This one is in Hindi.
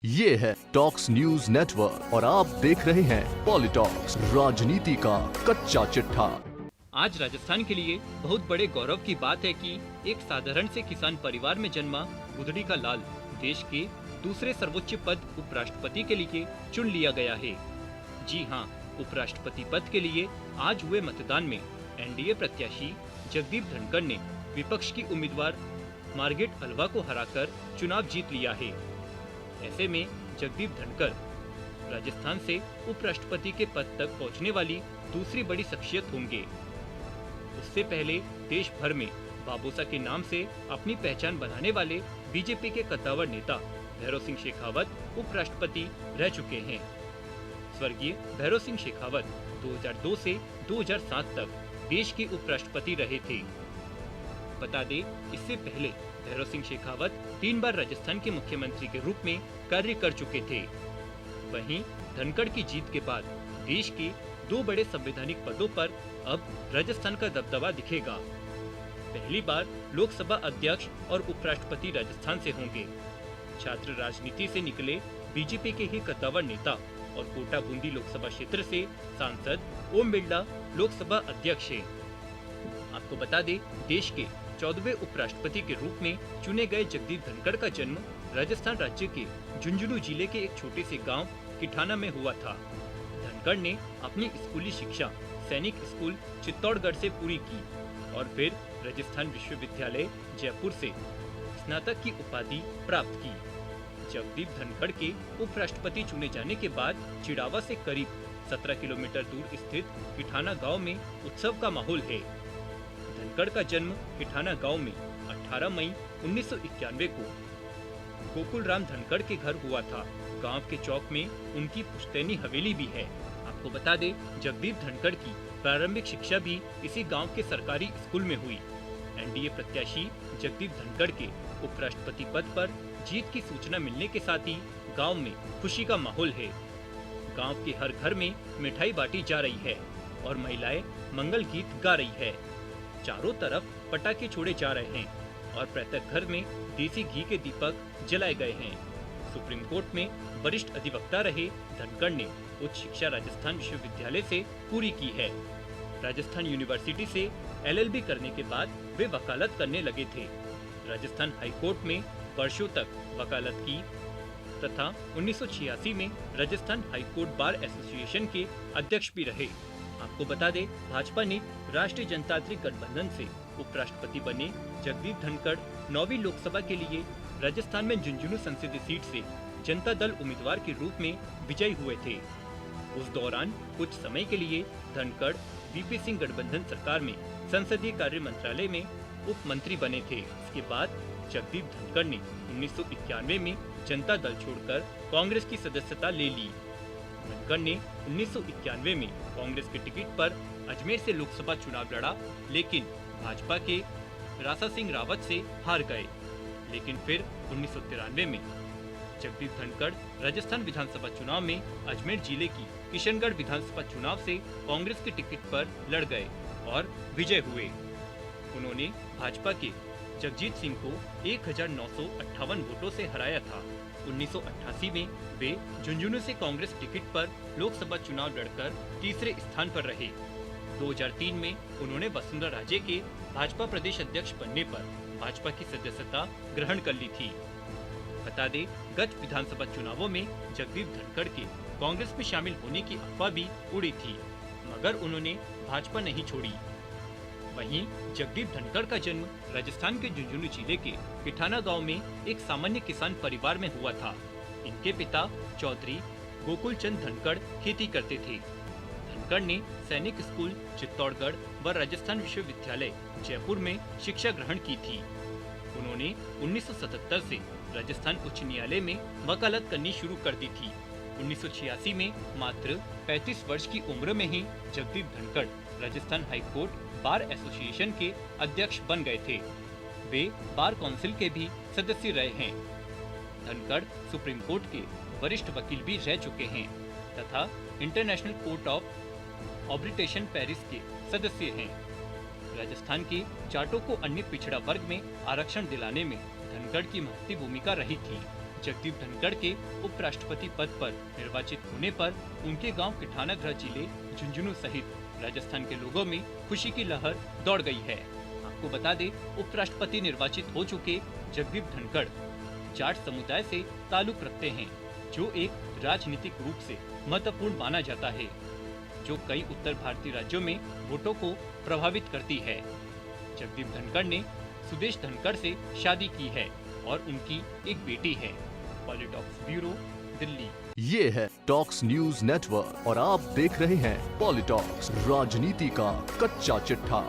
ये है टॉक्स न्यूज नेटवर्क और आप देख रहे हैं पॉलिटॉक्स, राजनीति का कच्चा चिट्ठा। आज राजस्थान के लिए बहुत बड़े गौरव की बात है कि एक साधारण से किसान परिवार में जन्मा गुदड़ी का लाल देश के दूसरे सर्वोच्च पद उपराष्ट्रपति के लिए चुन लिया गया है। जी हाँ, उपराष्ट्रपति पद के लिए आज हुए मतदान में एनडीए प्रत्याशी जगदीप धनखड़ ने विपक्ष की उम्मीदवार मार्गरेट अल्वा को हराकर चुनाव जीत लिया है। ऐसे में जगदीप धनखड़ राजस्थान से उपराष्ट्रपति के पद तक पहुंचने वाली दूसरी बड़ी शख्सियत होंगे। उससे पहले देश भर में बाबूसा के नाम से अपनी पहचान बनाने वाले बीजेपी के कद्दावर नेता भैरव सिंह शेखावत उपराष्ट्रपति रह चुके हैं। स्वर्गीय भैरव सिंह शेखावत 2002 से 2007 तक देश के उपराष्ट्रपति रहे थे। बता दें, इससे पहले भैरव सिंह शेखावत 3 बार राजस्थान के मुख्यमंत्री के रूप में कार्य कर चुके थे। वहीं धनखड़ की जीत के बाद देश के 2 बड़े संवैधानिक पदों पर अब राजस्थान का दबदबा दिखेगा। पहली बार लोकसभा अध्यक्ष और उपराष्ट्रपति राजस्थान से होंगे। छात्र राजनीति से निकले बीजेपी के ही कद्दावर नेता और कोटा बूंदी लोकसभा क्षेत्र से सांसद ओम बिरला लोकसभा अध्यक्ष हैं। आपको बता दें, देश के 14वें उपराष्ट्रपति के रूप में चुने गए जगदीप धनखड़ का जन्म राजस्थान राज्य के झुंझुनू जिले के एक छोटे से गांव किठाना में हुआ था। धनखड़ ने अपनी स्कूली शिक्षा सैनिक स्कूल चित्तौड़गढ़ से पूरी की और फिर राजस्थान विश्वविद्यालय जयपुर से स्नातक की उपाधि प्राप्त की। जगदीप धनखड़ के उपराष्ट्रपति चुने जाने के बाद चिड़ावा से करीब 17 किलोमीटर दूर स्थित किठाना गांव में उत्सव का माहौल है। धनखड़ का जन्म किठाना गांव में 18 मई 1991 को गोकुल राम धनखड़ के घर हुआ था। गांव के चौक में उनकी पुश्तैनी हवेली भी है। आपको बता दें, जगदीप धनखड़ की प्रारंभिक शिक्षा भी इसी गांव के सरकारी स्कूल में हुई। एनडीए प्रत्याशी जगदीप धनखड़ के उपराष्ट्रपति पद पर जीत की सूचना मिलने के साथ ही गांव में खुशी का माहौल है। गांव के हर घर में मिठाई बांटी जा रही है और महिलाएं मंगल गीत गा रही है। चारों तरफ पटाखे छोड़े जा रहे हैं और प्रत्येक घर में देसी घी के दीपक जलाए गए हैं। सुप्रीम कोर्ट में वरिष्ठ अधिवक्ता रहे धनखड़ ने उच्च शिक्षा राजस्थान विश्वविद्यालय से पूरी की है। राजस्थान यूनिवर्सिटी से एलएलबी करने के बाद वे वकालत करने लगे थे। राजस्थान हाई कोर्ट में वर्षों तक वकालत की तथा 1986 में Rajasthan high court bar association के अध्यक्ष भी रहे। आपको बता दें, भाजपा ने राष्ट्रीय जनतांत्रिक गठबंधन से उपराष्ट्रपति बने जगदीप धनखड़ 9वीं लोकसभा के लिए राजस्थान में झुंझुनू संसदीय सीट से जनता दल उम्मीदवार के रूप में विजयी हुए थे। उस दौरान कुछ समय के लिए धनखड़ वीपी सिंह गठबंधन सरकार में संसदीय कार्य मंत्रालय में उप मंत्री बने थे। इसके बाद जगदीप धनखड़ ने 1991 में जनता दल छोड़कर कांग्रेस की सदस्यता ले ली। धनखड़ ने 1991 में कांग्रेस के टिकट पर अजमेर से लोकसभा चुनाव लड़ा, लेकिन भाजपा के रासा सिंह रावत से हार गए। लेकिन फिर 1993 में जगदीप धनखड़ राजस्थान विधानसभा चुनाव में अजमेर जिले की किशनगढ़ विधानसभा चुनाव से कांग्रेस के टिकट पर लड़ गए और विजय हुए। उन्होंने भाजपा के जगजीत सिंह को 1958 वोटों से हराया था। 1988 में वे झुंझुनू से कांग्रेस टिकट पर लोकसभा चुनाव लड़कर तीसरे स्थान पर रहे। 2003 में उन्होंने वसुंधरा राजे के भाजपा प्रदेश अध्यक्ष बनने पर भाजपा की सदस्यता ग्रहण कर ली थी। बता दें, गत विधानसभा चुनावों में जगदीप धनखड़ के कांग्रेस में शामिल होने की अफवाह भी उड़ी थी, मगर उन्होंने भाजपा नहीं छोड़ी। वहीं जगदीप धनखड़ का जन्म राजस्थान के झुंझुनू जिले के किठाना गांव में एक सामान्य किसान परिवार में हुआ था। इनके पिता चौधरी गोकुल चंद धनखड़ खेती करते थे। धनखड़ ने सैनिक स्कूल चित्तौड़गढ़ व राजस्थान विश्वविद्यालय जयपुर में शिक्षा ग्रहण की थी। उन्होंने 1977 से राजस्थान उच्च न्यायालय में वकालत करनी शुरू कर दी थी। 1986 में मात्र 35 वर्ष की उम्र में ही Jagdeep Dhankhar Rajasthan high court bar association के अध्यक्ष बन गए थे। वे बार काउंसिल के भी सदस्य रहे हैं। धनखड़ सुप्रीम कोर्ट के वरिष्ठ वकील भी रह चुके हैं तथा international court of arbitration Paris के सदस्य हैं। राजस्थान के जाटों को अन्य पिछड़ा वर्ग में आरक्षण दिलाने में धनखड़ की महत्वपूर्ण भूमिका रही थी। जगदीप धनखड़ के उपराष्ट्रपति पद पर निर्वाचित होने पर उनके गांव किठानागढ़ जिले झुंझुनू सहित राजस्थान के लोगों में खुशी की लहर दौड़ गई है। आपको बता दें, उपराष्ट्रपति निर्वाचित हो चुके जगदीप धनखड़ जाट समुदाय से ताल्लुक रखते हैं, जो एक राजनीतिक रूप से महत्वपूर्ण माना जाता है, जो कई उत्तर भारतीय राज्यों में वोटों को प्रभावित करती है। जगदीप धनखड़ ने सुदेश धनखड़ से शादी की है और उनकी एक बेटी है। पॉलिटॉक्स ब्यूरो, दिल्ली। ये है टॉक्स न्यूज नेटवर्क और आप देख रहे हैं पॉलिटॉक्स, राजनीति का कच्चा चिट्ठा।